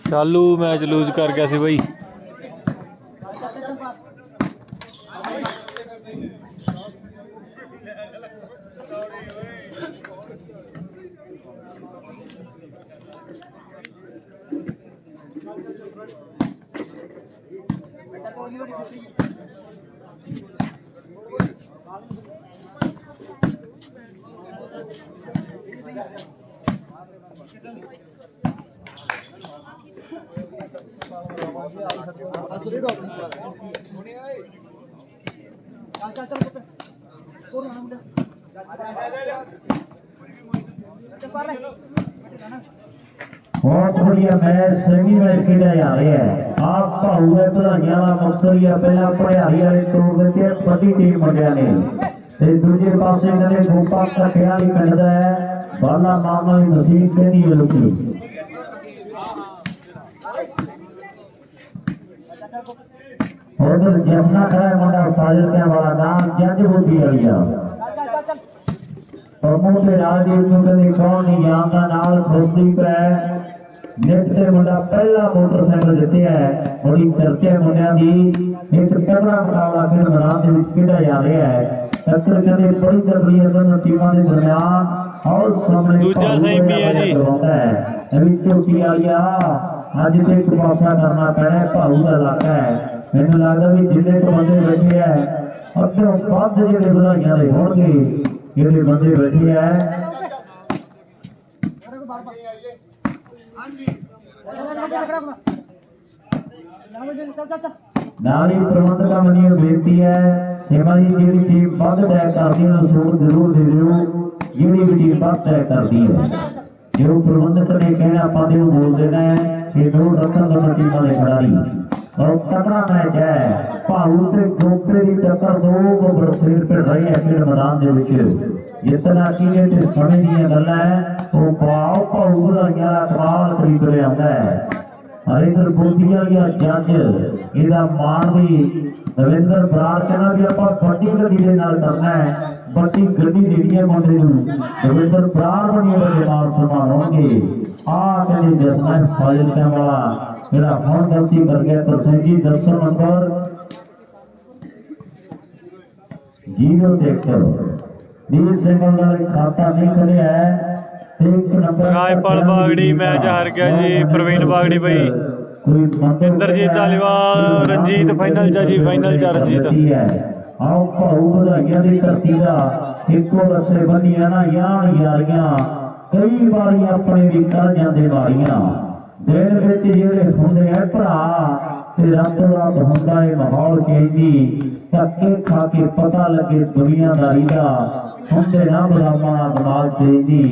शालू match lose कर गया सी बई। बहुत बढ़िया मैच सेमी मैच खेला जा रहा है। आप भाऊ है भलाइयां का मकसद है पहला भड़ियारी वाले तोड़ देते बड़ी टीम मुंडिया ने ते दूजे पासे कदे गोपा कठिया ही पिंड दा है बाला मामा की मसीह कहती है लुकी उधर जसना खड़ा है मुंडा फाजिल के वाला नाम जंज बूटी वालिया प्रमोद राजदीप को कदे कौन नहीं जानता नाल खुशदी पे निकटे मुंडा पहला मोटरसाइकिल जिते है बड़ी चर्चा मुंडिया की एक तगड़ा मुकाबला खेल मैदान के विच खेला जा रहा है। टक्कर कहते बड़ी तगड़ी है दोनों टीमों के दरमियान और सामने दूजा सही भी है जी चौकी वालिया अज तो एक पासा करना पैना भाऊ का इलाका है। मैनू लगता भी जिले को बंदे बैठे है अद्धों बद जेडे बधाइयां दे होणगे जेडे बंदे बैठे है नाली प्रबंधक मनी बेनती है सेवा जी जी टीम बद तय करती है सूट जरूर दे दिओ जी भी टीम बद तय करती है जो प्रबंधक ने कहना आप बोल देना है ये दो रखन दोनों टीमों के खिलाड़ी और तगड़ा मैच है भाऊ ते गोपे की टक्कर दो बरसेर पे रही है खेल मैदान के विच जितना की समय दी गल है वो पाओ भाऊ बधाइयां कमाल खरीद लिया है। इधर बोतिया या जज इहदा मान भी रविंद्र बराड़ कहना भी आप बड़ी गड्डी दे नाल करना है बड़ी गड्डी देनी है मुंडे नूं रविंद्र बराड़ बनी बड़े मान सम्मान होंगे आ कहते जसना फाजिल के वाला मेरा फोन गलती कर गया तरसें जी दर्शन नंबर 0 देखो नील सिंगल का खाता नहीं खुलिया है रायपाल बागड़ी मैच हार गया जी प्रवीण बागड़ी भाई इंद्रजीत धालीवाल रंजीत फाइनल चा जी फाइनल चा रंजीत आओ भाऊ बधाइयां दी धरती दा इको रस्से बनिया ना यान यारियां कई बारी अपने भी कर जांदे वारियां दिन विच जेड़े हुंदे है भरा ते रातों रात हुंदा है माहौल चेंजी धक्के खा के पता लगे दुनियादारी दा हुंदे ना गुलामां दिमाग चेंजी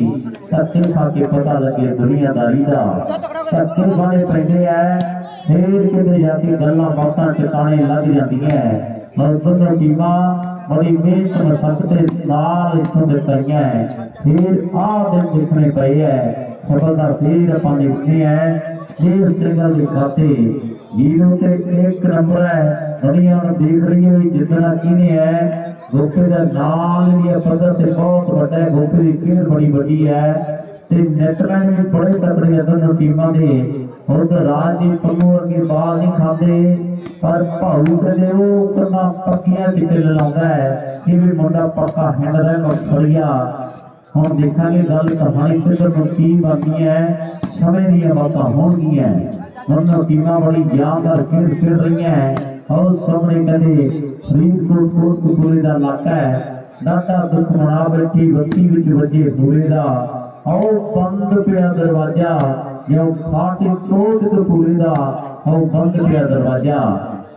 धक्के खा के पता लगे दुनियादारी दा धक्के खाने पैंदे है फिर किते जाके गल्लां बातां ठिकाने लग जांदियां और दोनों टीमां बड़ी मेहनत मशक्कत नाल इत्थों दे करियां फिर आ दिन देखने पए है सफलता फिर अपन देखते हैं ये सिंगल के खाते 0 ते 1 नंबर है दुनिया देख रही है जितना किने है गोपे का नाल ही पदर से बहुत बड़ा है गोपे की खेल बड़ी बड़ी है ते नेटमैन भी बड़े तगड़े हैं दोनों टीमां दे और तो राजदीप पन्नू अगे बाल नहीं खाते पर भाऊ कहते वो करना पक्कियां टिके लाता है कि भी मुंडा पक्का हैंड है मखड़िया हम देखा गल कहानी किधर की बनती है समय दी बातें होंगी दोनों टीमां बड़ी जानदार खेल खेल रही हैं और सामने कहते फरीदकोट कोटकपूरे का इलाका है डाटा दुख मना बैठी बत्ती विच वजे पूरे का आओ बंद पिया दरवाजा जो फाटे कोटकपूरे का आओ बंद पिया दरवाजा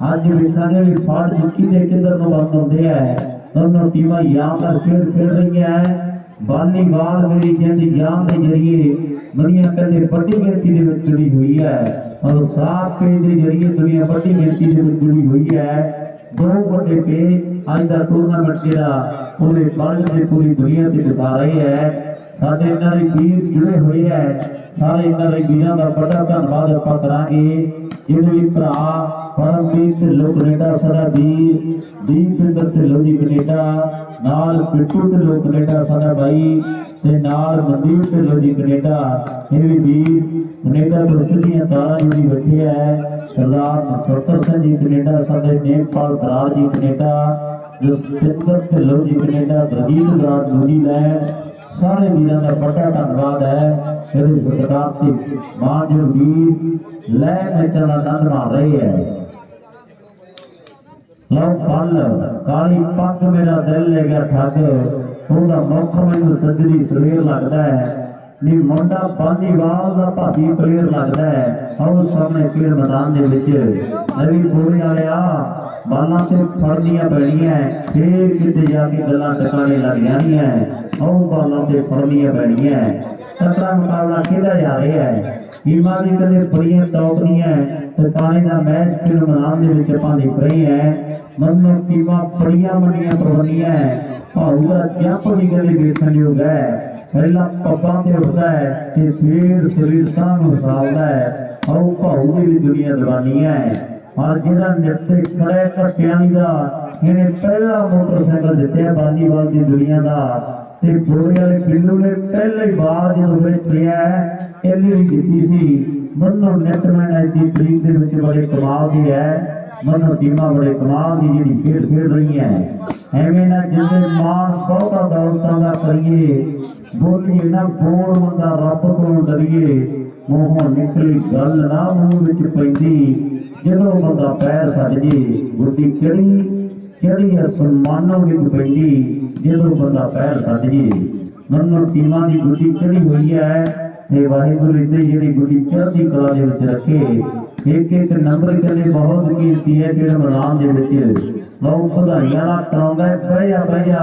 अज वेखांगे भी फाट दुखी के किधर को बंद होंगे है दोनों टीमां जानदार खेल खेल रही हैं वालीबाल मेरी जिंद जान के जरिए दुनिया कहते बड़ी गिनती जुड़ी हुई है और 7 पेज के जरिए दुनिया बड़ी गिनती जुड़ी हुई है 2 बड़े पे अज का टूरनामेंट जरा पूरे वर्ल्ड से पूरी दुनिया से दिखा रहे हैं साडे इन्हां दे वीर जुड़े हुए हैं सारे इन्हां दे वीरां दा बड़ा धन्नवाद आपां करांगे जिहड़े भरा परमजीत ढिल्लों कनेडा साडा वीर दीपिंदर ढिल्लों जी कनेडा नाल पिट्टू ढिल्लों कनेडा साडा भाई ते नाल मनदीप ढिल्लों जी कनेडा ये भी वीर कनेडा तो सिद्धियां तारा जुड़ी बैठे है सरदार नसरतर सिंह जी कनेडा साडे नेमपाल बराड़ जी कनेडा जसपिंदर ढिल्लों जी कनेडा गुरजीत बराड़ न्यूजीलैंड सारे वीरों का बड़ा धन्यवाद है मेरे सत्कार से मां जो वीर लै मैचों का आनंद मार रहे हैं लो पल काली पग मेरा दिल ले गया ठग ਉਹਦਾ ਮੁੱਖ ਮੈਨੂੰ ਸੱਜਰੀ ਸਵੇਰ ਲੱਗਦਾ ਹੈ ਨੀ ਮੁੰਡਾ ਬਾਲੀਵਾਲ ਦਾ ਭਾਜੀ ਪਲੇਅਰ ਲੱਗਦਾ ਹੈ ਆਓ ਸਾਹਮਣੇ ਖੇਡ ਮੈਦਾਨ ਦੇ ਵਿੱਚ ਨਵੀਂ ਪੂਰੇ ਵਾਲਿਆ ਬਾਲਾਂ ਤੇ ਫੜਨੀਆਂ ਪੈਣੀਆਂ ਫੇਰ ਕਿਤੇ ਜਾ ਕੇ ਗੱਲਾਂ ਟਿਕਾਣੇ ਲੱਗ ਜਾਣੀਆਂ ਆਓ ਬਾਲਾਂ ਤੇ ਫੜਨੀਆਂ ਪੈਣੀਆਂ ਤਕੜਾ ਮੁਕਾਬਲਾ ਖੇਡਿਆ ਜਾ ਰਿਹਾ ਹੈ ਟੀਮਾਂ ਦੀ ਕਦੇ ਬੜੀਆਂ ਟੌਪ ਦੀਆਂ ਤੇ ਪਾਣੀ ਦਾ ਮੈਚ ਖੇਡ ਮੈਦਾਨ ਦੇ ਵਿੱਚ ਆਪਾਂ ਦੇਖ ਰਹੇ ਹਾਂ ਦੋਨੋਂ ਟੀਮਾਂ ਬੜੀਆਂ ਵੱਡੀਆਂ ਪ੍ਰਬੰਧੀਆਂ भाऊ का जंप भी कभी देखने योग है पहला पब्बा से उठता है कि फिर शरीर साम उठाता है और भाऊ की भी दुनिया दीवानी है और जिहड़ा नित्ते खड़े घटियानी का इन्हें पहला मोटरसाइकिल दिते वालीबाल की दुनिया का ते बोरे वाले पिंडू ने पहली बार जो किया है एलईडी दी सी दोनों नेटमैन अज की तरीक दे विच बड़े कमाल की है दोनों टीमां बड़े कमाल की जिहड़ी खेल खेल रही हैं ਐਵੇਂ ਨਾ ਜਿੰਦੇ ਮਾਨ ਬਹੁਤਾ ਦੌਲਤਾਂ ਦਾ ਕਰੀਏ ਬੋਲੀਏ ਨਾ ਬੋਲ ਮੰਦਾ ਰੱਬ ਕੋਲੋਂ ਡਰੀਏ ਮੂੰਹੋਂ ਨਿਕਲੀ ਗੱਲ ਨਾ ਮੂੰਹ ਵਿੱਚ ਪੈਂਦੀ ਜਦੋਂ ਬੰਦਾ ਪੈਰ ਛੱਡ ਜੇ ਗੁੱਡੀ ਕਿਹੜੀ ਸਨਮਾਨੋਂ ਵਿੱਚ ਪੈਂਦੀ ਜਦੋਂ ਬੰਦਾ ਪੈਰ ਛੱਡ ਜੇ ਦੋਨੋਂ ਟੀਮਾਂ ਦੀ ਗੁੱਡੀ ਚੜੀ ਹੋਈ ਹੈ ਤੇ ਵਾਹਿਗੁਰੂ ਇਹਦੇ ਜਿਹੜੀ ਗੁੱਡੀ ਚੜ੍ਹਦੀ ਕਲਾ ਦੇ ਵਿੱਚ ਰੱਖੇ ਇੱਕ ਨੰਬਰ ਕਹਿੰਦੇ ਬਹੁਤ ਕੀਮਤੀ ਹੈ ਜਿਹੜਾ ਮੈਦਾਨ ਦੇ ਵਿੱਚ लोग बधाइयां कराउंदा है बह जा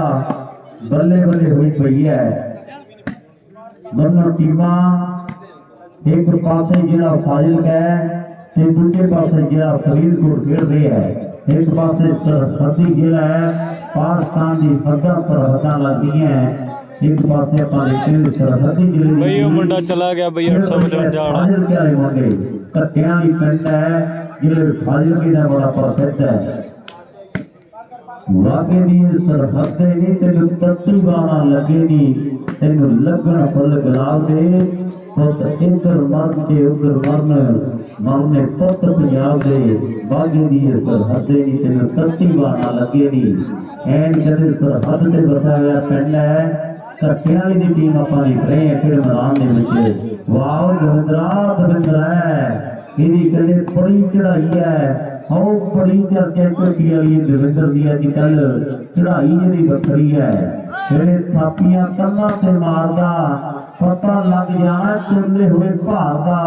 बल्ले बल्ले हुई पई है दोनों टीमां एक पासे जिला फाजिल है ते दूजे पासे जिला फरीदकोट खेल रहे हैं एक पासे सरहदी जिला है पाकिस्तान की हदा सरहदा लगती है एक पासे अपने सरहदी जिले भाई वो मुंडा चला गया भाई 855 फाजिल क्या होंगे कट्टियां की पिंड है जिले फाजिल की बड़ा प्रसिद्ध है वाके दी सरहदे नी तेन तत्ती बाणा लगे नी तेन लगन फल गुलाब दे पुत इधर मरन के उधर मरन मरने पुत्र पंजाब दे वाके दी सरहदे नी तेन तत्ती बाणा लगे नी एन कदे सरहद ते बसा हुआ पिंड है कट्टियां वाली दी टीम आपां देख रहे हैं फिर मैदान दे विच वाह दविंद्रा है इहदी कदे बड़ी चढ़ाई है आओ बड़ी चर्चा चोटी वाली दविंदर की अजकल चढ़ाई जी बखरी है फिर थापियां कंधा से मारदा पता लग जाना चुनने हुए भार का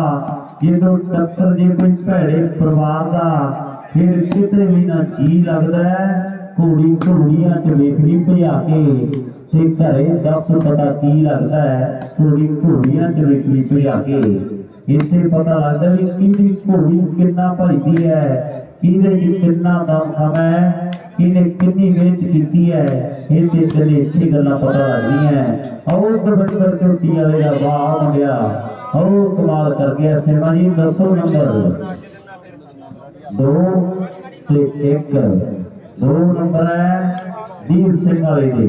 जो टक्कर जे कोई भैड़े परिवार का फिर किते भी ना जी लगता है घोड़ी घोड़ियां च वेखली भजा के घरे 10 पता की लगता है घोड़ी घोड़ियां च वेखली भजा के इसे पता लगता भी कि घोड़ी कितना भजती है कितना दम है किने कितनी मेहनत की है इसे चले इतनी गल्लां पता लगती हैं और दविंदर चोटी वाले का वाह हो गया और कमाल कर गया सेवा जी 10 नंबर 2 ਤੇ 1 2 ਨੰਬਰ है ਵੀਰ ਸਿੰਘ ਵਾਲੇ ਦੇ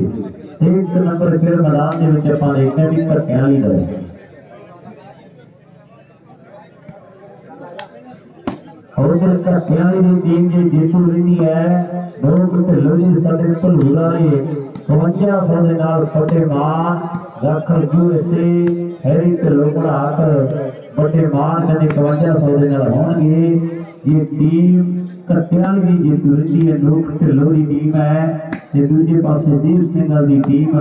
1 ਨੰਬਰ ਫਿਰ ਮੈਦਾਨ ਦੇ ਵਿੱਚ ਆਪਾਂ ਦੇਖਦੇ ਹਾਂ ਵੀ ਧੱਕਿਆਂ ਵਾਲੀ ਦਾ और धक्कियां वाली टीम की जीतू रही है 2 ढिल्लो जी साडे भलूर वाले 5200 ਦੇ ਨਾਲ ਫਤਿਹਮਾਨ ਦਾਖਲ USA ਹੈਰੀ ਢਿੱਲੋਂ ਘੜਾਕ ਫਤਿਹਮਾਨ ਕਹਿੰਦੇ 5200 ਦੇ ਨਾਲ ਹੋਣਗੇ ਇਹ ਟੀਮ ਧੱਕਿਆਂ ਵਾਲੀ जीतू रही है लोक ढिल्लों की टीम है ਤੇ ਦੂਜੇ ਪਾਸੇ ਦੀਪ ਸਿੰਘ ਦੀ ਟੀਮ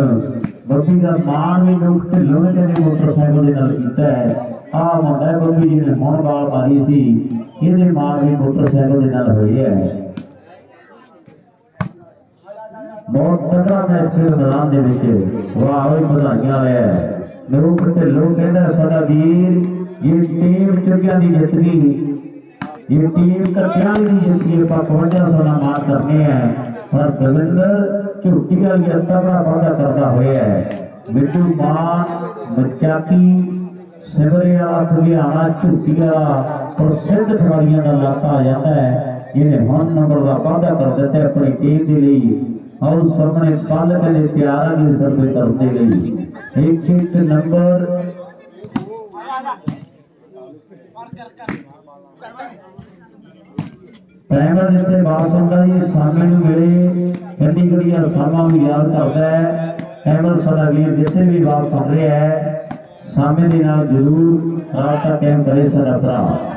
ਬੱਬੀ ਦਾ ਮਾਨ ਵੀ ਲੋਕ ਢਿੱਲੋਂ ਨੇ ਕਹਿੰਦੇ ਮੋਟਰਸਾਈਕਲ ਦੇ ਨਾਲ ਕੀਤਾ ਹੈ ਆ ਮੁੰਡਾ ਬੱਬੀ ਜੀ ਨੇ ਹੁਣ ਬਾਲ ਮਾਰੀ ਸੀ ਇਹਦੇ ਮਾਰ ਵੀ ਮੋਟਰਸਾਈਕਲ ਦੇ ਨਾਲ ਹੋਈ ਹੈ ਬਹੁਤ ਤਗੜਾ ਮੈਚ ਖੇਡ ਮੈਦਾਨ ਦੇ ਵਿੱਚ ਵਾਹ ਵੀ ਵਧਾਈਆਂ ਹੈ ਲੋਕ ਢਿੱਲੋਂ ਕਹਿੰਦਾ ਸਾਡਾ ਵੀਰ ਇਹ ਟੀਮ ਚੁੱਕਿਆਂ ਦੀ ਜਿੱਤ ਗਈ ਇਹ ਟੀਮ ਕੱਟਿਆਂ ਦੀ ਜਿੱਤ ਗਈ ਆਪਾਂ 5200 ਨਾਲ ਮਾਰ ਕਰਨੇ ਹੈ पर दविंदर झूठी गल तगड़ा वादा करता हुआ है बिट्टू मान मचाकी सिमरे वाला खुलियाना झूठी वाला प्रसिद्ध खिलाड़ियों का इलाका आ जाता है जिन्हें वन नंबर का वादा कर दिता है अपनी टीम के लिए और सामने पल के लिए तैयार है सर्वे करने के लिए 1 नंबर टाइमर जिते वापस आता है सामने मिले गड्डी गड्डिया सामा भी याद करता है टाइमर साडा वीर जिते भी वापस आ रहा है सामने के नाल जरूर रात का टाइम करे साडा भरा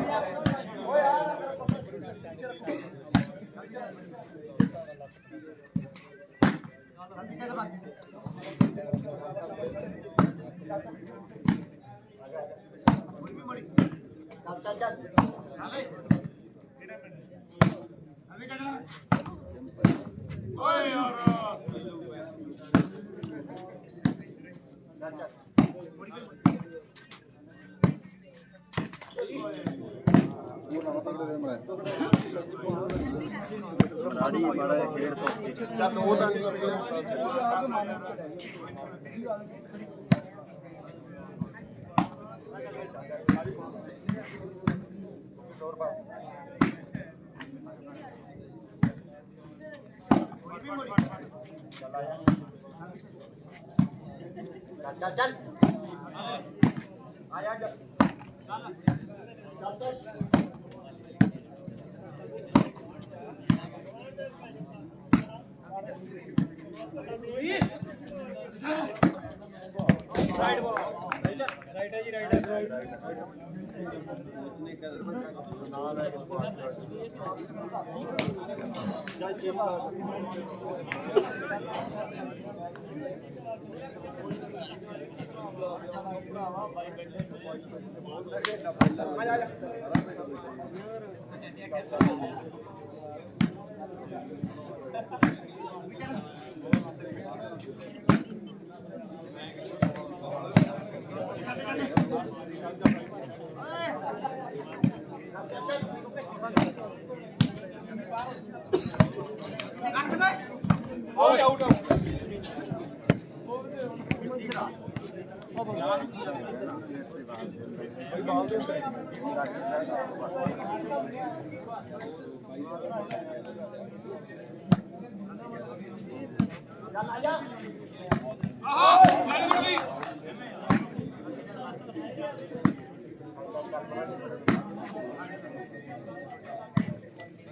चल आया चल राइट बॉल राइट है जी राइट है आउट आउट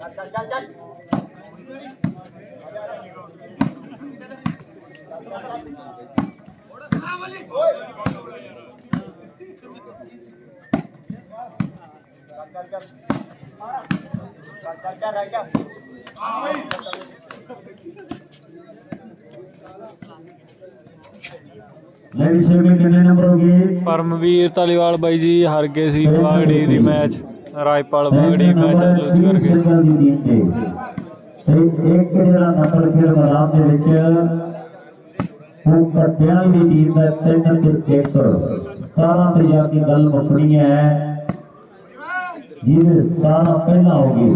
चल चल चल परमवीर धालीवाल बाई जी हार गए सी बागड़ी दी match Rajpal Bagri match lose कर गए एक ਜਿਹੜਾ ਨੰਬਰ ਫਿਰ ਮੈਦਾਨ ਦੇ ਵਿੱਚ ਉਹ ਕੱਟਿਆਂ ਦੀ ਟੀਮ ਦਾ 3 ਤੇ 1 17 ਤੇ ਜਾ ਕੇ ਗੱਲ ਮੁੱਕਣੀ ਹੈ ਜਿਹਦੇ 17 ਪਹਿਲਾਂ ਹੋ ਗਈ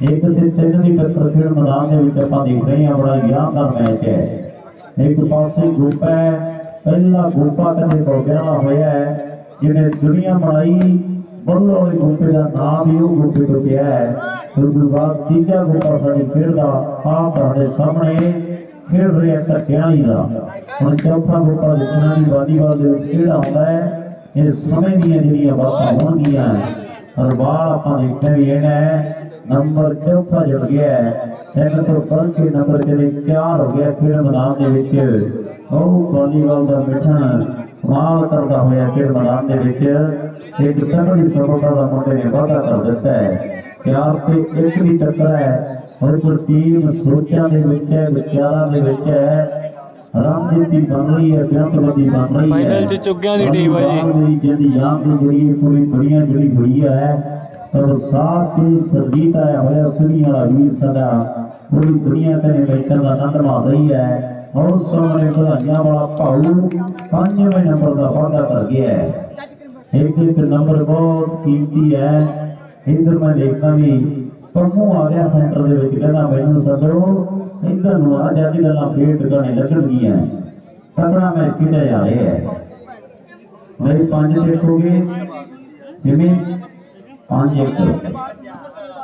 1 ਤੇ 3 ਦੀ ਟੱਕਰ ਫਿਰ ਮੈਦਾਨ ਦੇ ਵਿੱਚ ਆਪਾਂ ਦੇਖ ਰਹੇ ਹਾਂ ਬੜਾ ਯਾਦਗਾਰ ਮੈਚ ਹੈ एक पासे गोपा है पहला गोपा कदे बोगिया होया है जिन्हें दुनिया बनाई बल्लो गोपे का नाम ही गोपे तो क्या है फिर बाद तीजा गोपा साड़ी खेल का आप हमारे सामने खेल रहे हैं टक्याली का और चौथा गोपा जितना भी वालीबॉल खेल आता है ये समय दी जड़ियां बातें होंगियां और बाल अपना देखने भी है नंबर चौथा जुड़ गया है तीन तो कल के नंबर चले 4 हो गया खेल मैदान के विच वालीबॉल का मिठन कमाल करता हुआ खेल मैदान के विच एक तगड़ी सफलता का मुंडे ने वादा कर दिता है प्यार से एक भी टक्कर है और फिर टीम सोचा के विच है विचारां के विच है रणनीति बन रही है बेहतरीन बन रही है फाइनल च चुग्गियां दी टीम है जी मेरी जिंदी याद की जरिए पूरी दुनिया जुड़ी हुई है और साथ ही सरजीत आया हुआ सुनी वाला वीर सदा पूरी दुनिया के मैचों का आनंद मार रही है और सामने बधाइयां वाला भाऊ 5वें नंबर का वादा कर गया है एक नंबर बहुत कीमती है इधर मैं देखता भी पम्मू आ गया सेंटर के विच कहना मैनू सदो इधर नु आ जाती गल्लां फेर टकाने लगणगीਆਂ तगड़ा मैच खेडा जा रहा है मेरी 5 देखोगे जिम्मे 5 1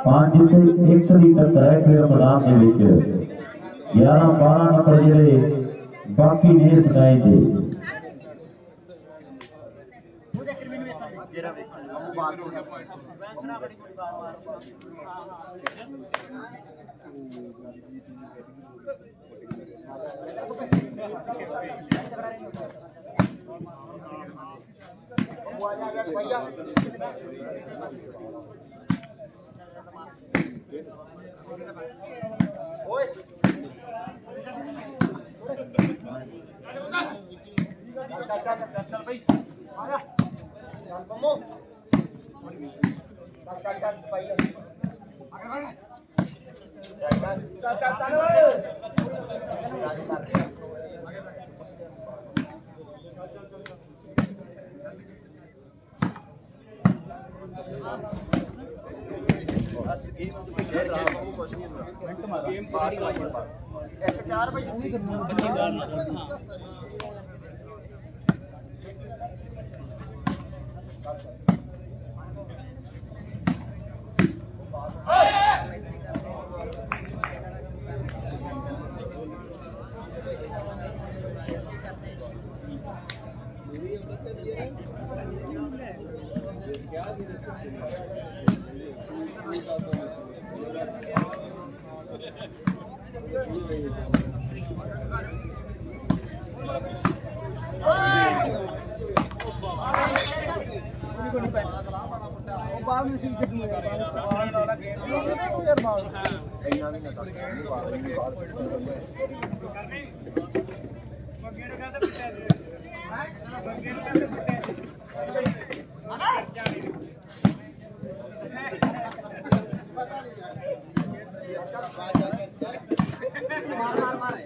5 ते 1 ਦੀ ਟੱਕਰ ਹੈ ਫਿਰ ਮੈਦਾਨ ਦੇ ਵਿੱਚ 11 12 ਨੰਬਰ ਜਿਹੜੇ ਬਾਕੀ ਨੇ ਸਦਾਏ ਦੇ ओए चल भाई आजा चल बम्मो चल भाई चल बस गेम ਤੁਸੀਂ ਖੇਡ ਰਹਾ ਹੋ ਕੁਝ ਨਹੀਂ ਹੋਣਾ ਗੇਮ ਬਾਹਰ ਹੀ ਇੱਕ 4 ਵਜੇ ਬਾਹਰ ਨਹੀਂ ਸੀ ਕਿੰਨੇ ਵਾਲਾ ਗੇਮ ਉਹਦੇ ਕੋਈ ਯਾਰ ਮਾਰ ਇੰਨਾ ਵੀ ਨਾ ਕਰ ਬਾਹਰ ਨਹੀਂ ਬਾਹਰ ਕਰਨੀ ਬੱਗੇ ਨੇ ਕਹਿੰਦਾ ਪਿੱਟਿਆ ਹੈ ਬੱਗੇ ਨੇ ਕਹਿੰਦਾ ਪਿੱਟਿਆ ਪਤਾ ਨਹੀਂ ਯਾਰ ਮਾਰ ਮਾਰ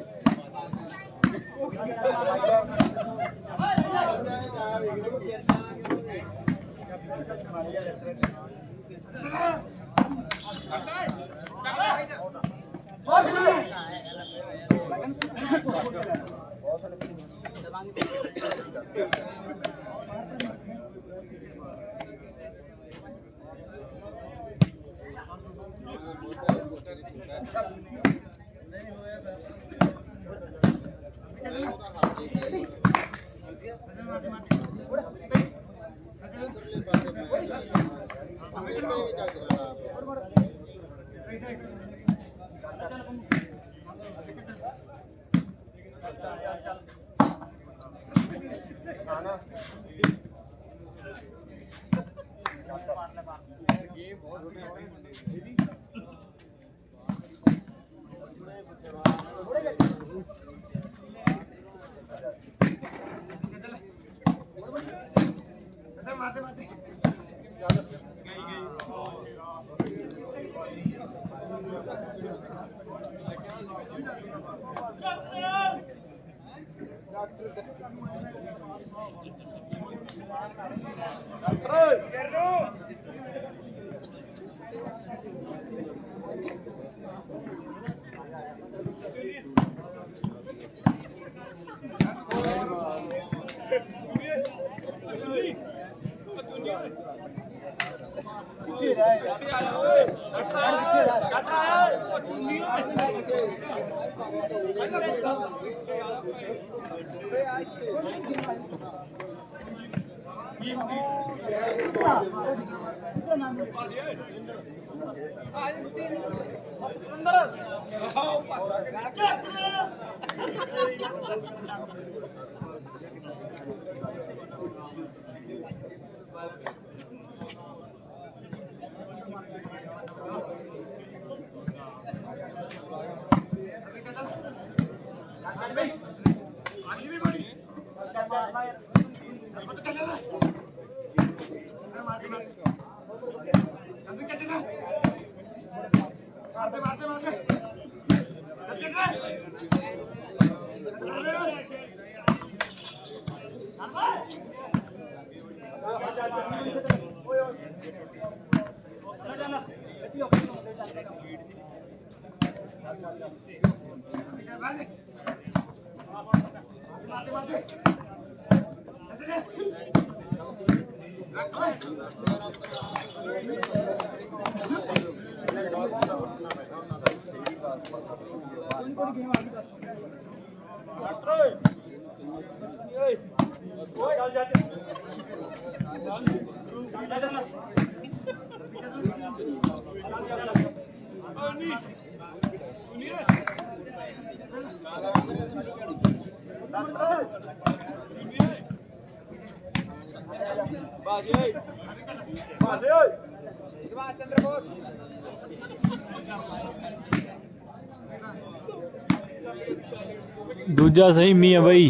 दूजा सही मी है बई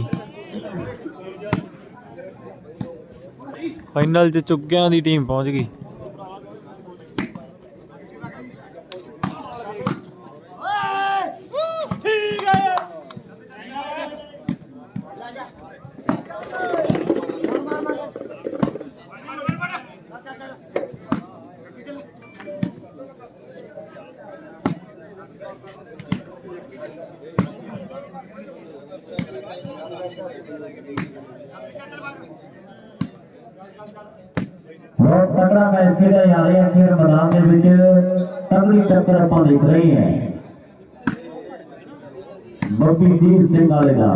फाइनल च चुग्गियां दी टीम पहुंच गई। बहुत तगड़ा मैच खेला जा रहा है। खेल मैदान के विच तगड़ी टक्कर ਆਪਾਂ देख रहे हैं। बब्बी दीप सिंह वाले का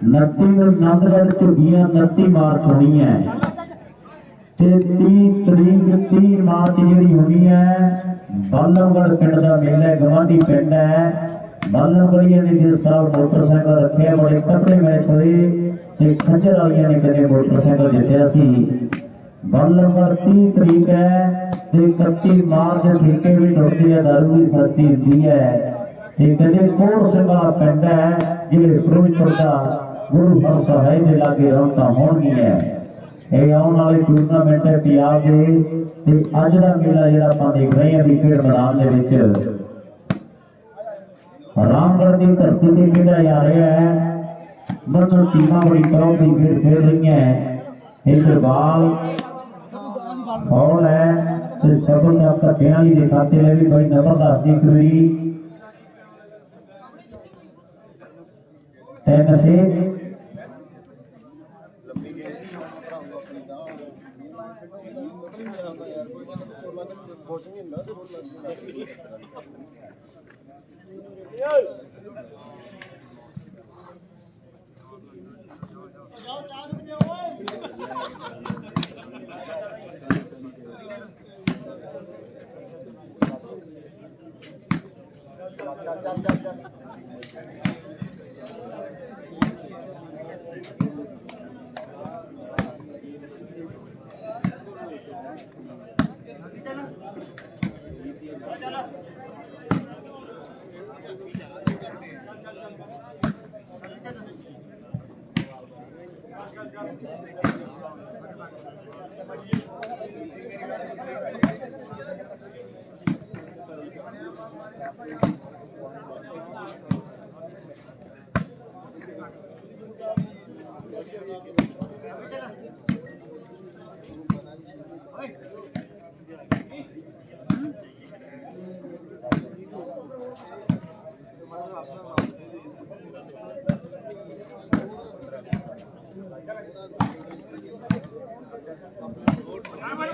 29 नंदगढ़ ਝੁੱਗੀਆਂ 29 मार्च होनी है ते 30 तरीक 30 मार्च ਜਿਹੜੀ होनी है बालमगढ़ पिंड का मेला है। गवांढी पिंड है बालमगढ़िया ने जिस साल मोटरसाइकिल रखे बड़े तगड़े मैच हुए ते खंजर वालिया ने कदे मोटरसाइकिल जितया सी। बालमगढ़ 30 तरीक है ते 31 मार्च ठेके भी टुटते हैं दारू की सस्ती होती है ते कदे कोर सिंघा पिंड है जिले फिरोजपुर का गुरु हरसहाय के लागे रौनक होणगियां। ਇਹ ਆਉਣ ਵਾਲੇ ਟੂਰਨਾਮੈਂਟ ਹੈ ਪੰਜਾਬ ਦੇ ਤੇ ਅੱਜ ਦਾ ਮੇਲਾ ਜਿਹੜਾ ਆਪਾਂ ਦੇਖ ਰਹੇ ਹਾਂ ਵਿਕਟ ਮੈਦਾਨ ਦੇ ਵਿੱਚ ਰਾਮਗੜ੍ਹ ਦੀ ਧਰਤੀ ਤੇ ਖੇਡਿਆ ਜਾ ਰਿਹਾ ਹੈ। ਦੋਨੋਂ ਟੀਮਾਂ ਬੜੀ ਕਰਾਉ ਦੀ ਖੇਡ ਖੇਡ ਰਹੀਆਂ। ਇੱਕ ਬਾਲ ਫੌਲ ਹੈ ਤੇ ਸਭਨ ਦਾ ਘੱਟਿਆਂ ਵਾਲੀ ਦੇ ਖਾਤੇ ਲਈ ਵੀ ਬੜੀ ਜ਼ਬਰਦਸਤ ਦੀ ਕਰੀ ਤਿੰਨ ਸੇ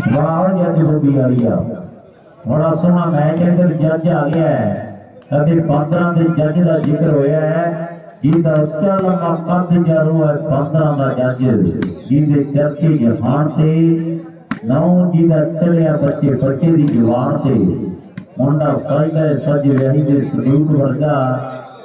वाह जज होगी आ रही है बड़ा सोहना मैच है इधर जज आ गया है अभी 15 के जज का जिक्र होया है जिसका उच्चा लंबा कद जारू है 15 का जज जिसके चर्चे जहान से 9 जिसका चलिया बच्चे बच्चे की जवान से मुंडा फायदा सज रही के सदूक वर्गा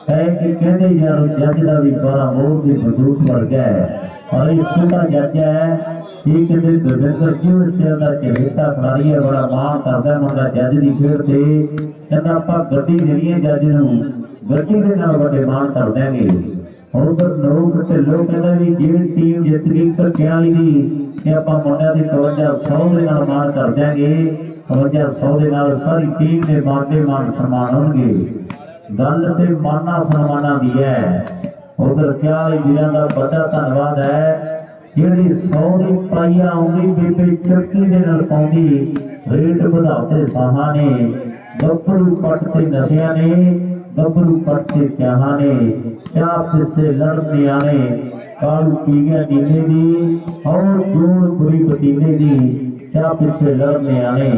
है कि कहते यार जज का भी 12 मोर की बदूक वर्गा है और इस छोटा जज है ठीक है दविंदर क्यों से ਦਾ ਚਹੇਤਾ ਖਿਡਾਰੀ ਹੈ ਬੜਾ ਮਾਣ ਕਰਦਾ ਮੁੰਡਾ ਜੱਜ ਦੀ ਖੇਡ ਤੇ ਕਹਿੰਦਾ ਆਪਾਂ ਗੱਡੀ ਜਿਹੜੀ ਹੈ ਜੱਜ ਨੂੰ ਗੱਡੀ ਦੇ ਨਾਲ ਵੱਡੇ ਮਾਣ ਕਰ ਦਾਂਗੇ ਉਧਰ ਲੋਕ ਤੇ ਲੋਕ ਕਹਿੰਦਾ ਵੀ ਜਿਹੜੀ ਟੀਮ ਜਿੱਤ ਗਈ ਧੱਕਿਆਂ ਵਾਲੀ ਦੀ ਕਿ ਆਪਾਂ ਮੁੰਡਿਆਂ ਦੀ 5200 ਦੇ ਨਾਲ ਮਾਣ ਕਰ ਦਾਂਗੇ 5200 ਦੇ ਨਾਲ ਸਾਰੀ ਟੀਮ ਦੇ ਮਾਣ ਸਨਮਾਨ ਹੋਣਗੇ ਗੱਲ ਤੇ ਮਾਨਾ ਸਨਮਾਨਾਂ ਦੀ ਹੈ ਉਧਰ ਕਿਆ ਵੀਰਾਂ ਦਾ ਵੱਡਾ ਧੰਨਵਾਦ ਹੈ ਜਿਹੜੀ 100 ਦੀ ਪਾਈਆ ਆਉਂਦੀ ਬੇਬੇ ਚਰਕੀ ਦੇ ਨਾਲ ਪਾਉਂਦੀ ਰੇਟ ਵਧਾਉਂਦੇ ਸਾਹਾਂ ਨੇ ਗੱਭਰੂ ਪੱਟ ਤੇ ਨਸ਼ਿਆਂ ਨੇ ਗੱਭਰੂ ਪੱਟ ਤੇ ਪਿਆਹਾਂ ਨੇ ਚਾਹ ਪਿੱਛੇ ਲੜਦੇ ਆਣੇ ਕਾਲੂ ਪੀ ਗਿਆ ਨੀਲੇ ਦੀ ਔਰ ਜੋੜ ਬੁਰੀ ਪਤੀਲੇ ਦੀ ਚਾਹ ਪਿੱਛੇ ਲੜਦੇ ਆਣੇ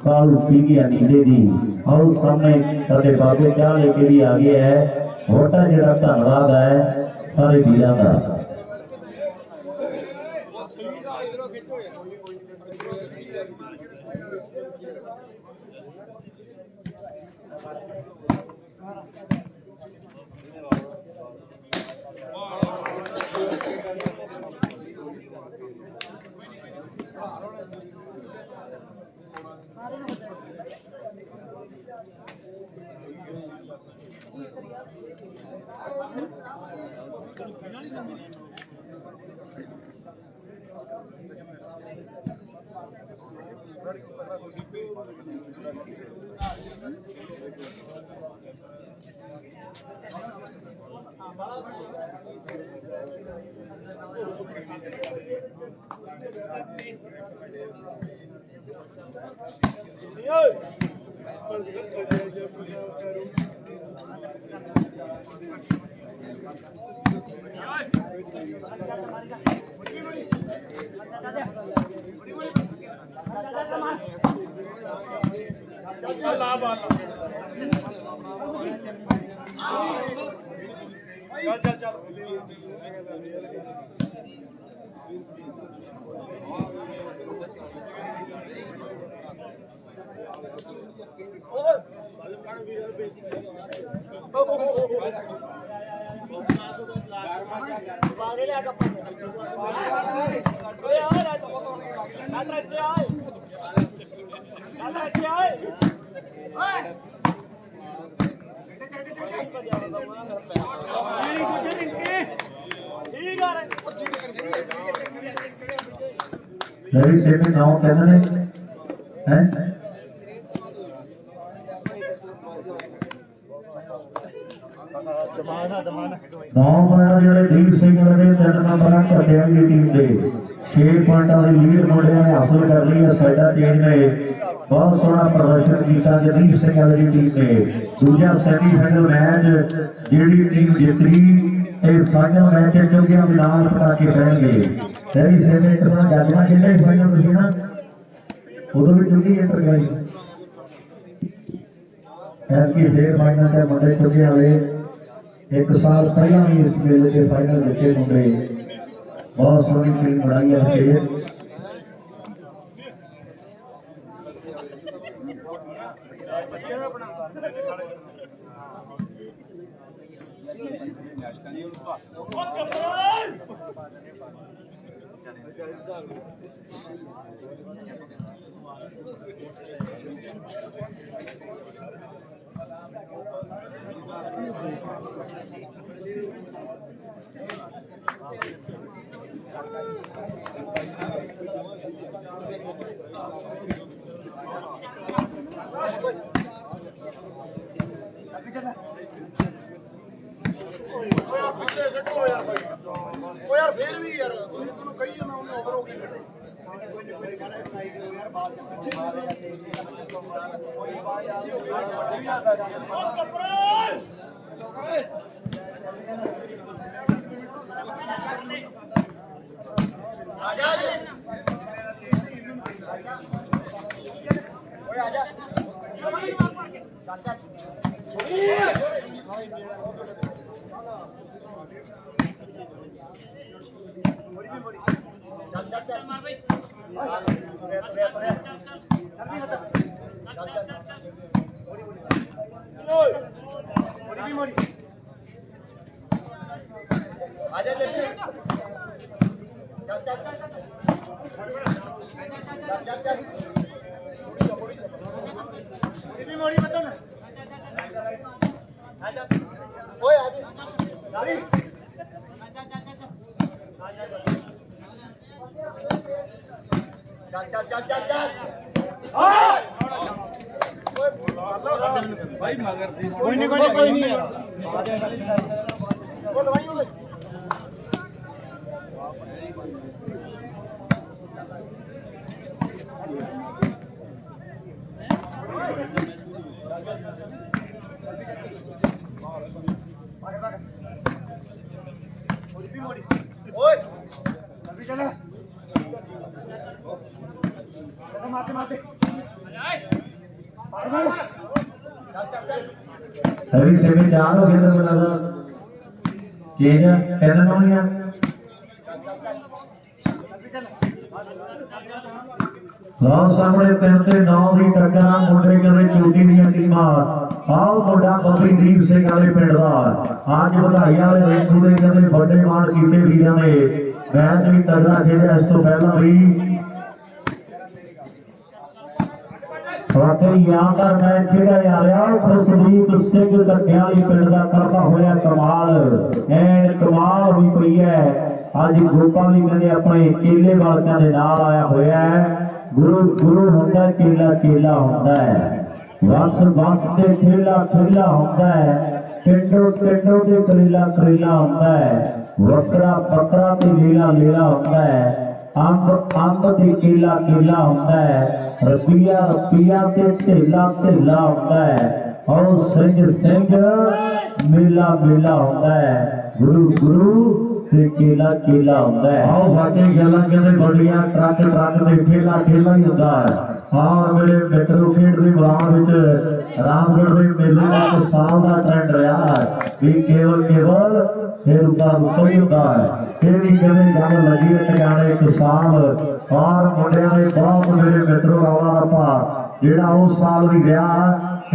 ਕਾਲੂ ਪੀ ਗਿਆ ਨੀਲੇ ਦੀ ਔਰ ਸਾਹਮਣੇ ਸਾਡੇ ਬਾਬੇ ਚਾਹ ਲੈ ਕੇ ਵੀ ਆ ਗਿਆ ਹੈ ਛੋਟਾ ਜਿਹੜਾ ਧੰਨਵਾਦ ਹੈ ਸਾਰੇ ਵੀਰਾਂ ਦਾ लड़ी से में नाव कहने हैं नाव बनाना ਜਿਹੜੇ ਲੀਡ ਸਿੰਗਰ ਦੇ 3 ਨੰਬਰਾਂ ਘਟਿਆ ਦੀ ਟੀਮ ਦੇ 6 ਪੁਆਇੰਟਾਂ ਦੀ ਲੀਡ ਮੁੰਡਿਆਂ ਨੇ ਹਾਸਲ ਕਰ ਲਈ ਹੈ ਸਾਡਾ ਟੀਮ ਨੇ ਬਹੁਤ ਸੋਹਣਾ ਪ੍ਰਦਰਸ਼ਨ ਕੀਤਾ ਜਦੀਪ ਸਿੰਘ ਵਾਲੀ ਟੀਮ ਨੇ ਦੂਜਾ ਸੈਮੀਫਾਈਨਲ ਮੈਚ ਜਿਹੜੀ ਟੀਮ ਜਿੱਤੀ ਇਹ ਫਾਈਨਲ ਮੈਚ ਚ ਚੌਗਿਆਂ ਮੈਦਾਨ ਪਟਾ ਕੇ ਬਹਿਣਗੇ ਤੇਰੀ ਸੇਨੇ ਕਰਨਾ ਜਾਗਣਾ ਕਿੰਨੇ ਫਾਈਨਲ ਤੁਸੀਂ ਨਾ ਉਦੋਂ ਵੀ ਚੁੱਕੀ ਐਂਟਰ ਗਈ ਐਸੀ ਫੇਰ ਫਾਈਨਲ ਤੇ ਮੁੰਡੇ ਚੁੱਕੇ ਹੋਏ एक साल पहला भी इस मेले के फाइनल जिते मुंडे बहुत सोहनी टीम बनाई है यार फिर भी यार तुम कही ना उन्हें ओवर हो गई कोई नहीं अभी सेमी 4 हो गया तो बोला चेंज कहना नहीं है लो सामने 3 ਤੇ 9 ਦੀ ਟੱਕਰਾਂ ਮੁੰਡੇ ਕਹਿੰਦੇ ਚੋਟੀ ਦੀਆਂ ਟੀਮਾਂ ਆਓ ਮੁੰਡਾ ਬੱਬੀ ਦੀਪ ਸਿੰਘ ਵਾਲੇ ਪਿੰਡ ਦਾ ਅੱਜ ਵਧਾਈਆਂ ਵਾਲੇ ਰੇਖੂ ਦੇ ਕਹਿੰਦੇ ਵੱਡੇ ਮਾਣ ਕੀਤੇ ਵੀਰਾਂ ਨੇ ਮੈਚ ਵੀ ਤਗੜਾ ਖੇਡਿਆ ਇਸ ਤੋਂ ਪਹਿਲਾਂ ਵੀ वाकई यादगार मैच खेड़ा जा रहा खुशदीप सिंह कटियाली पिंड का करता होया कमाल एंड कमाल हुई पई है अज ग्रुपां भी कहते अपने केले वालियां दे नाल आया होया है गुरु गुरु हुंदा केला केला हुंदा है वस वस ते ठेला ठेला हुंदा है पिंडो पिंडो ते करेला करेला हुंदा है वकरा बकरा ते लीला लीला हुंदा है अंब अंब ते केला केला हुंदा है रुपया रुपया ते ढेला ढेला होता है और सिंह सिंह मेला मेला होता है गुरु गुरु ते केला केला होता है आओ बाकी गल्लां कहंदे बड़ियां ट्रक ट्रक ते ठेला ठेला ही होता है और मेरे मित्रों खेड दे मैदान विच रामगढ़ दे मेले दा एक साल दा ट्रेंड रहा कि केवल केवल फिर उनका रुपया ही होता है ये भी कहते गल लगी है टकाने एक साल और मुंडिया ने बहुत मेरे मित्रों रौला रपा जेड़ा उस साल भी गया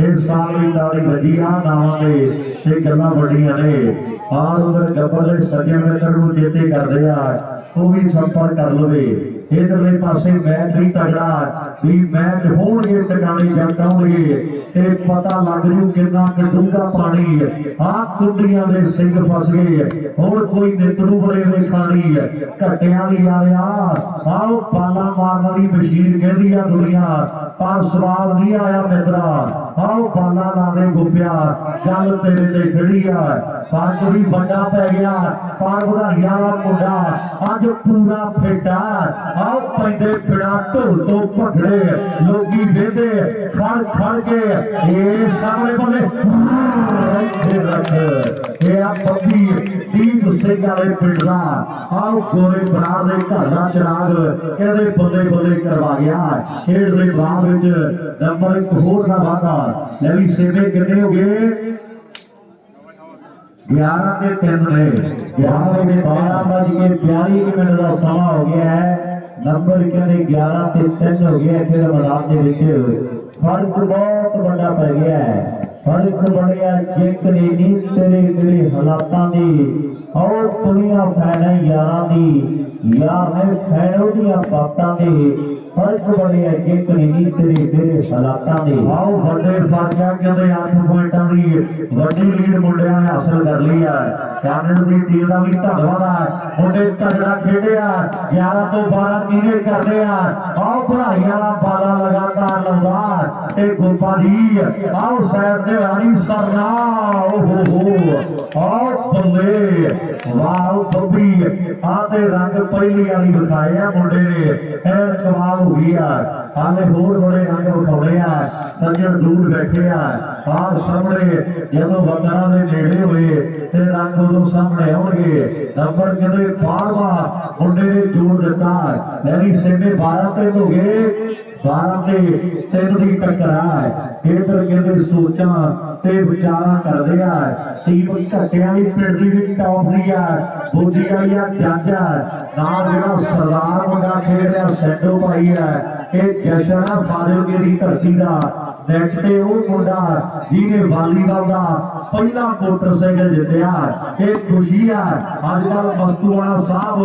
इस साल भी ताली वजी आ नावां दे ते गल्लां बड़ियां ने और उधर गब्बर दे सज्जे मित्र नूं चेते करदे आ वो भी संपर्क कर लवे इधरले पासे मैच भी तगड़ा भी मैच होणगे टकाने जंगाउणगे ते पता लग जू कितना डूंगा पानी आ कुंडियां दे सिंह फस गए हुण कोई नितरू बड़े वे खानी घटियां भी आ रहा आओ पाला मारने की मशीन कहदी आ दुनिया पर सवाल नहीं आया मित्रा आओ पाला ला दे गुप्या गल तेरे ते खड़ी आ पग भी बड़ा पै गया पर ਵਧਾਈਆਂ वाला मुंडा अज पूरा फिट आ आओ पैंदे पिड़ा ढोल तो भंगड़े लोगी वेंदे खड़ खड़ के ये सामने बोले रख ये आ बब्बी दीप सिंह वाले पिंड दा आओ गोरे बरार दे घर दा चिराग कहदे बल्ले बल्ले करवा गया खेड दे बाग विच नंबर 1 होर दा वादा ले भी सेवे कितने हो गए 11 के 3 ने 11 के 12:42 मिनट का समा हो गया है नंबर कहते 11 के 3 हो गया फिर मैदान के विच फर्क बहुत बड़ा पै गया है फर्क बढ़िया जिक नहीं तेरे तेरे हालातां दी और दुनिया फैन यारां दी यार ने फैन ओदियां बातां दी फर्क बढ़िया जिक नहीं तेरे तेरे हालातां दी आओ बड़े फारजा कहते 8 पॉइंटां दी वड्डी लीड मुंडियां ने हासिल कर ली है कैनेडा दी टीम दा भी धन्नवाद है मुंडे तगड़ा खेडिया 11 तो 12 कीरे करदे आ आओ बढ़ाई वाला बाला लगातार लंबा ते गोपा जी आओ साइड ते रानी सरना ओहो आओ बल्ले वाह बब्बी आते रंग पहली वाली दिखाया मुंडे ने ऐन कमाल हो गई है आने होर बड़े रंग उठाने आ सज्जन दूर बैठे आ सामने जदों वकरा दे नेड़े हुए ते रंग उदों सामने आउणगे नंबर कहते बारवा मुंडे ने जोड़ दिता यानी सेमे 12 ते हो गए 12 ते 3 दी टक्कर है इधर कहते सोचा ते विचारा करदे आ टीम घटिया की पिंड दी भी टॉप दी है बोझी वाली जज है नाल जेड़ा सरदार मुंडा खेल रहा सैडो भाई है ये जशन है फाजिलके दी धरती का नेट ते वो मुंडा जिहने वालीबाल का पहला मोटरसाइकिल जितया ये खुशी है अजकल मस्तूआणा साहब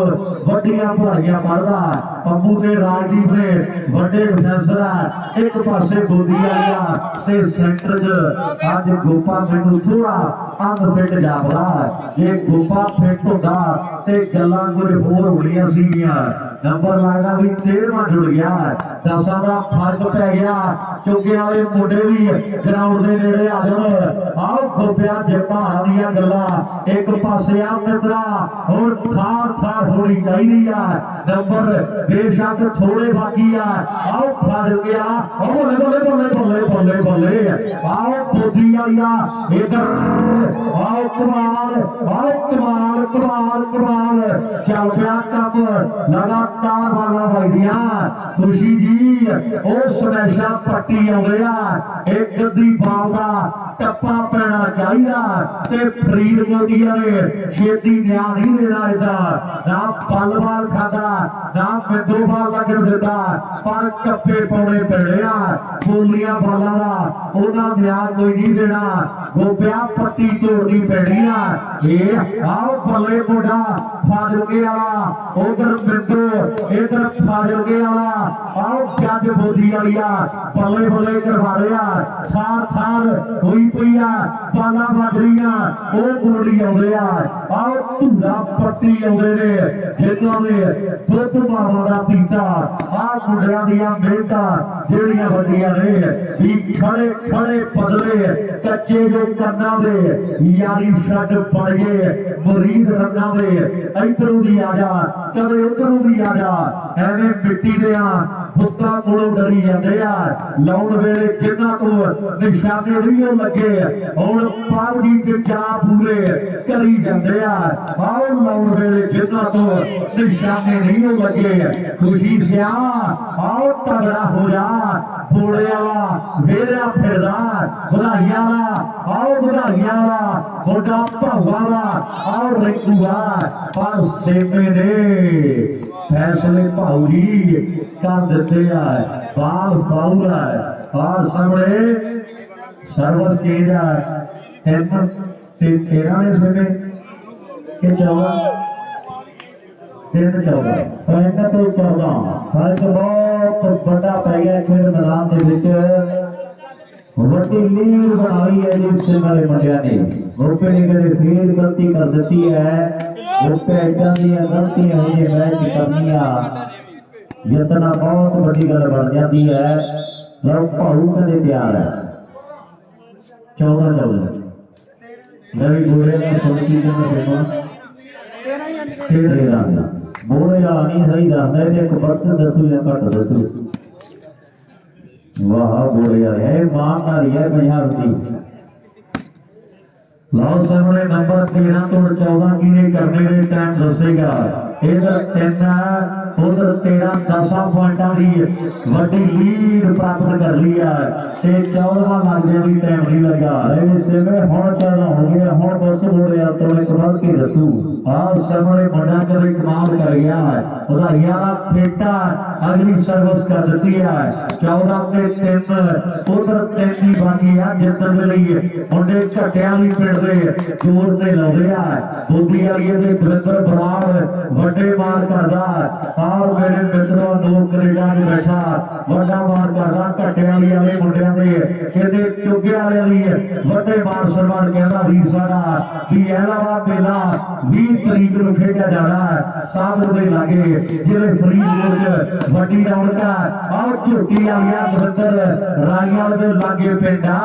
वड्डियां पढ़ाइयां पढ़दा पप्पू ते राजदीप ने वड्डे प्रोफैसर है एक पासे गोदी वालिया ते सेंटर च अज गोपा मैनू थोड़ा अनफिट जापदा ये गोपा फिट होंदा ते गल्लां कोई होर होणियां सीगियां नंबर लगदा भी 13वां जुड़ गया 10 का फर्क पै गया चुगे वाले मुंडे भी ग्राउंड के नेड़े आ जाओ आओ गोपिया जितां दियां गल्लां एक पासे आ मित्रा और थार थार होनी चाहिए है नंबर बेशक थोड़े बाकी है आओ फड़ गया बल्ले बल्ले बल्ले बल्ले बल्ले बल्ले आओ बोधी आइया इधर आओ कमाल कमाल चल पिया कम लगातार वाला भाईया खुशी जी ओ स्मैशा पट्टी आउंदे आ एक गद्दी बाल दा टप्पा पैना चाहिए ते फरीद मोदिया ने छेती ध्यान नहीं देना इदा ना पल बाल खाता ना मिंदो बाल का गिर देता पर कप्पे पाने पैने आ बोलियां बालों का ओना ध्यान कोई नहीं देना गोपिया पट्टी तोड़नी पैनी आ ये आओ बल्ले मुंडा फाजिलके वाला उधर मिंदो इधर फाजिलके वाला आओ जज बोधी वालिया बल्ले बल्ले करवा रहा थार थार हुई पई आ बाला बज रही वो गोली आउंदे आ आओ धूरा पट्टी आउंदे ने जिन्हां ने दुध मावां दा पीता आ मुंडियां दियां मेहनतां ਜਿਹੜੀਆਂ ਵੱਡੀਆਂ ਨੇ ਵੀ ਖੜੇ ਖੜੇ ਪਦਲੇ ਕੱਚੇ ਜੋ ਕੰਨਾਂ ਦੇ ਯਾਰੀ ਛੱਡ ਪੜ ਗਏ ਮੁਰੀਦ ਰੰਗਾਂ ਦੇ ਇਧਰੋਂ ਦੀ ਆ ਜਾ ਕਦੇ ਉਧਰੋਂ ਦੀ ਆ ਜਾ ਐਵੇਂ ਮਿੱਟੀ ਦੇ ਆ ਪੁੱਤਾਂ ਕੋਲੋਂ ਡਰੀ ਜਾਂਦੇ ਆ ਲਾਉਣ ਵੇਲੇ ਜਿੰਨਾਂ ਤੋਂ ਨਿਸ਼ਾਨੇ ਨਹੀਂ ਲੱਗੇ ਹੁਣ ਪਾਵੜੀ ਤੇ ਜਾ ਪੂਰੇ ਕਰੀ ਜਾਂਦੇ ਆ ਆਓ ਲਾਉਣ ਵੇਲੇ ਜਿੰਨਾਂ ਤੋਂ ਨਿਸ਼ਾਨੇ ਨਹੀਂ ਲੱਗੇ ਖੁਸ਼ੀ ਸਿਆ ਆਓ ਤਗੜਾ ਹੋ ਜਾ थोड़े वाला वेरा फिरदा बधाइयां वाला आओ बधाइयां वाला मोटा भावा आओ रिंकूआ पर सेमे ने फैसले भाऊ जी कर दिते है बाल फाउल है और सामने सर्वर चेंज है 3 से 13 ने सेमे के 14 3-14 पैंट तो 14 फर्क बहुत बड़ा पै गया खेल मैदान के विच वड्डी लीड बनाई है जी सिंह वाले मुंडिया ने गोपे ने कदे फिर गलती कर दी है गोपे इदां दी गलतियां ये मैच करनियां जितना बहुत बड़ी गल बन जाती है लो भाऊ कदे तैयार है 14 नवी गोरे ने सुनती ने तेरे रंग बोले वाला नहीं सही दसदा है एक बर्त दसो या घट दसो वाह बोले है ईमानदारी है पंजाब की लाओ सामने नंबर 13 तो 14 की करने के टाइम दसेगा इधर 3 उधर 13 10 पॉइंटा की वड्डी लीड प्राप्त कर लिया ते 14वां लागने भी टाइम नहीं लगा सेवे हुण 14 हो गया हुण बस बोले तो एक बार के दसू और सामने मुंडा कदे कमाल कर गया है बधाइयां दा फेटा अगली सर्विस कर दी है 14 ते 3 उधर 3 की बाकी है जितन के लिए मुंडे घटिया भी पिंड दे जोर ते लाउंदे है बोधी वाली दे बरिंदर बराड़ वड्डे मार करदा और मेरे मित्रों दो कनेडा में बैठा वड्डा मार करदा घटिया वाले मुंडियां दे कहते चुगे वाले दी वड्डे मार सन्मान कहंदा वीर साडा भी एला मेला 20 तरीक ਨੂੰ ਖੇਡਿਆ ਜਾਣਾ ਹੈ 7 ਵਜੇ ਲਾਗੇ ਜਿਹੜੇ ਫਰੀਦਕੋਟ ਵੱਡੀ ਰੌਣਕ ਆਓ ਝੋਟੀ ਆਇਆ ਬਰਿੰਦਰ ਰਾਈਆਂ ਦੇ ਲਾਗੇ ਪਿੰਡਾ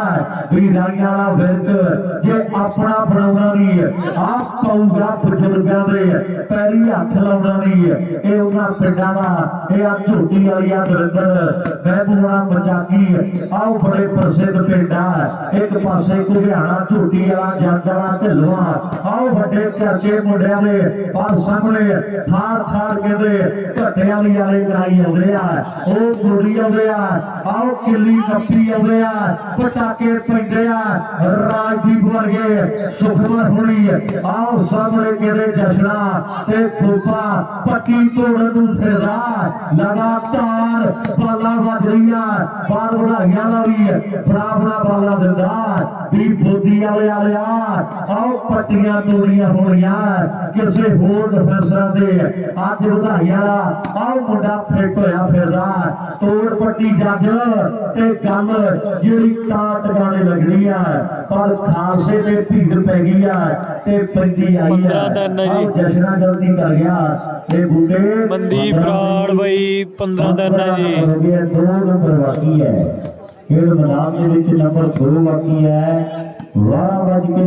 ਵੀ ਰਾਈਆਂ ਵਾਲਾ ਵਿਰਕ ਜੇ ਆਪਣਾ ਬਣਾਉਣਾ ਨਹੀਂ ਆਪ ਪਾਊਗਾ ਬਜ਼ੁਰਗਾਂ ਦੇ ਪੈਰੀ ਹੱਥ ਲਾਉਣਾ ਨਹੀਂ ਇਹ ਉਹਨਾਂ ਪਿੰਡਾਂ ਦਾ ਇਹ ਆ ਝੋਟੀ ਵਾਲੀਆ ਬਰਿੰਦਰ ਮਹਿਬੂਬਾ ਮਜਾਕੀ ਆਓ ਬੜੇ ਪ੍ਰਸਿੱਧ ਪਿੰਡਾ ਇੱਕ ਪਾਸੇ ਘੁਗਿਆਣਾ ਝੋਟੀ ਵਾਲਾ ਜੱਗ ਵਾਲਾ ਢਿੱਲਵਾ ਆਓ ਵੱਡੇ ਚਾਚੇ ਮੁੰਡਿਆਂ ਦੇ ਪਰ ਸਾਹਮਣੇ ਥਾਰ ਥਾਰ ਕਹਿੰਦੇ ਘੱਟਿਆਂ ਦੀ ਵਾਲੇ ਕਰਾਈ ਆਉਂਦੇ ਆ ਉਹ ਗੁੜੀ ਆਉਂਦੇ ਆ ਆਓ ਕਿੱਲੀ ਕੱਪੀ ਆਉਂਦੇ ਆ ਪਟਾਕੇ ਪੈਂਦੇ ਆ ਰਾਜਦੀਪ ਵਰਗੇ ਸੁਖਮਨ ਹੋਣੀ ਆਓ ਸਾਹਮਣੇ ਕਿਹੜੇ ਜਸ਼ਨਾ ਤੇ ਖੋਪਾ ਪੱਕੀ ਤੋੜਨ ਨੂੰ ਫਿਰਦਾ ਲਗਾਤਾਰ ਬਾਲਾਂ ਵੱਜ ਰਹੀਆਂ ਬਾਲ ਵਧਾਈਆਂ ਦਾ ਵੀ ਬੜਾ ਬਾਲਾ ਦਿੰਦਾ ਵੀ ਬੋਦੀ ਵਾਲੇ ਆਲਿਆ ਆਓ ਪੱਟੀਆਂ ਤੋੜੀਆਂ ਹੋਣੀਆਂ ਕਿਸੇ ਹੋਰ ਡਿਫੈਂਸਰਾਂ ਦੇ ਅੱਜ ਵਧਾਈਆਂ ਦਾ ਆਓ ਮੁੰਡਾ ਫਿੱਟ ਹੋਇਆ ਫਿਰਦਾ ਤੋੜ ਪੱਟੀ ਜੱਜ ਤੇ ਗੱਲ ਜਿਹੜੀ ਤਾਂ ਟਿਕਾਣੇ ਲੱਗਣੀ ਆ ਪਰ ਖਾਲਸੇ ਤੇ ਭੀੜ ਪੈ ਗਈ ਆ ਤੇ ਪੈਂਦੀ ਆਈ 15 ਦਿਨ ਹੈ ਜੀ। ਜਸ਼ਨਾ ਗਲਤੀ ਕਰ ਗਿਆ ਇਹ ਬੁੱਢੇ ਮਨਦੀਪ ਬਰਾੜ ਬਈ 15 ਦਿਨ ਹੈ ਜੀ। ਹੋ ਗਿਆ 2 ਨੰਬਰ ਬਾਕੀ ਹੈ ਖੇਡ ਮੈਦਾਨ ਦੇ ਵਿੱਚ ਨੰਬਰ 2 ਬਾਕੀ ਹੈ 12:49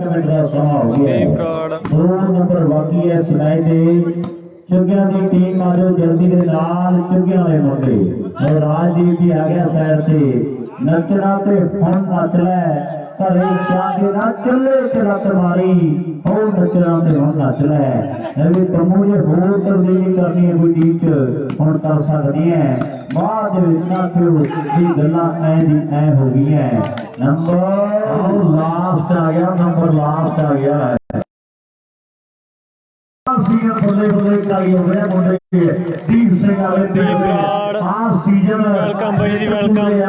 ਮਿੰਟ ਦਾ ਸਮਾਂ ਹੋ ਗਿਆ ਮਨਦੀਪ ਬਰਾੜ 2 ਨੰਬਰ ਬਾਕੀ ਹੈ ਸਿਲਾਈ ਦੇ ਚੁੱਗਿਆਂ ਦੀ ਟੀਮ ਆ ਜੋ ਜਲਦੀ ਦੇ ਨਾਲ ਚੁੱਗਿਆਂ ਵਾਲੇ ਮੁੰਡੇ ਔਰ ਰਾਜਦੀਪ ਵੀ ਆ ਗਿਆ ਸਾਈਡ ਤੇ ਨੱਚਣਾ ਤੇ ਹੁਣ ਨੱਚ ਲੈ ਘਰੇ ਚਾਹ ਕੇ ਨਾ ਚੱਲੇ ਤੇ ਲੱਤ ਮਾਰੀ ਉਹ ਨੱਚਣਾ ਤੇ ਹੁਣ ਨੱਚ ਲੈ ਐਵੇਂ ਪ੍ਰਮੋ ਜੇ ਹੋਰ ਤਬਦੀਲੀ ਕਰਨੀ ਹੈ ਕੋਈ ਟੀਮ ਚ ਹੁਣ ਕਰ ਸਕਦੀ ਹੈ ਬਾਅਦ ਦੇ ਵਿੱਚ ਨਾ ਕਿਉਂ ਇਹ ਗੱਲਾਂ ਐ ਦੀ ਐ ਹੋ ਗਈਆਂ ਨੰਬਰ ਲਾਸਟ ਆ ਗਿਆ ਨੰਬਰ ਲਾਸਟ ਆ ਗਿਆ ਸੀਜ਼ਨ ਬੱਲੇ ਬੱਲੇ ਕਰਾਈ ਹੋ ਰਿਹਾ ਮੁੰਡੇ ਦੀਪ ਸਿੰਘ ਵਾਲੇ ਦੀਪ ਬਰਾੜ ਸੀਜ਼ਨ ਵੈਲਕਮ ਬਾਈ ਜੀ ਵੈਲਕਮ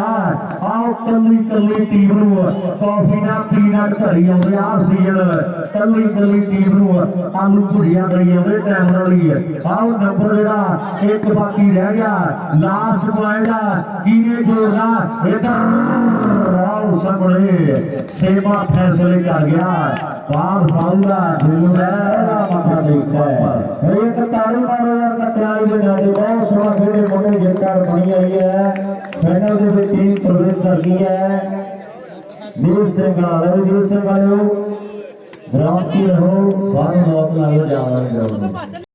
ਆਓ ਕੱਲੀ ਟੀਮ ਨੂੰ ਕਾਫੀ ਨਾਲ ਪੀਨਟ ਧਰੀ ਆਉਂਦੇ ਆ ਸੀਜ਼ਨ ਕੱਲੀ ਟੀਮ ਨੂੰ ਆਲੂ ਭੁਜੀਆਂ ਦਈ ਆਉਂਦੇ ਟਾਈਮ ਨਾਲ ਹੀ ਆਓ ਨੰਬਰ ਜਿਹੜਾ ਇੱਕ ਬਾਕੀ ਰਹਿ ਗਿਆ ਲਾਸਟ ਪੁਆਇੰਟ ਕਿਹਨੇ ਜੋੜਨਾ ਇਧਰ ਆਓ ਸਾਹਮਣੇ ਸੇਵਾ ਫੈਸਲੇ ਕਰ ਗਿਆ ਬਾਹਰ ਪਾਉਂਦਾ ਜਿਹਨੂੰ ਲੈ ਮੱਥਾ ਦੇਖਦਾ ਇੱਕ ਤਾੜੀ ਮਾਰੋ ਯਾਰ ਕਟਿਆਲੀ ਦੇ ਨਾਲੇ ਬਹੁਤ ਸੋਹਣਾ ਖੇਡੇ ਮੁੰਡੇ ਜਿੱਤਾਰ ਬਣੀ ਆਈ ਹੈ ਫਾਈਨਲ ਦੇ ਵਿੱਚ ਟੀਮ ਪ੍ਰਵੇਸ਼ ਕਰ ਗਈ ਹੈ ਵੀਰ ਸਿੰਘ ਵਾਲਿਓ ਗਰਾਊਂਡ ਕੀ ਰਹੋ ਬਾਹਰ ਲੋਕ ਲਾਓ ਜਾਵਾਂਗੇ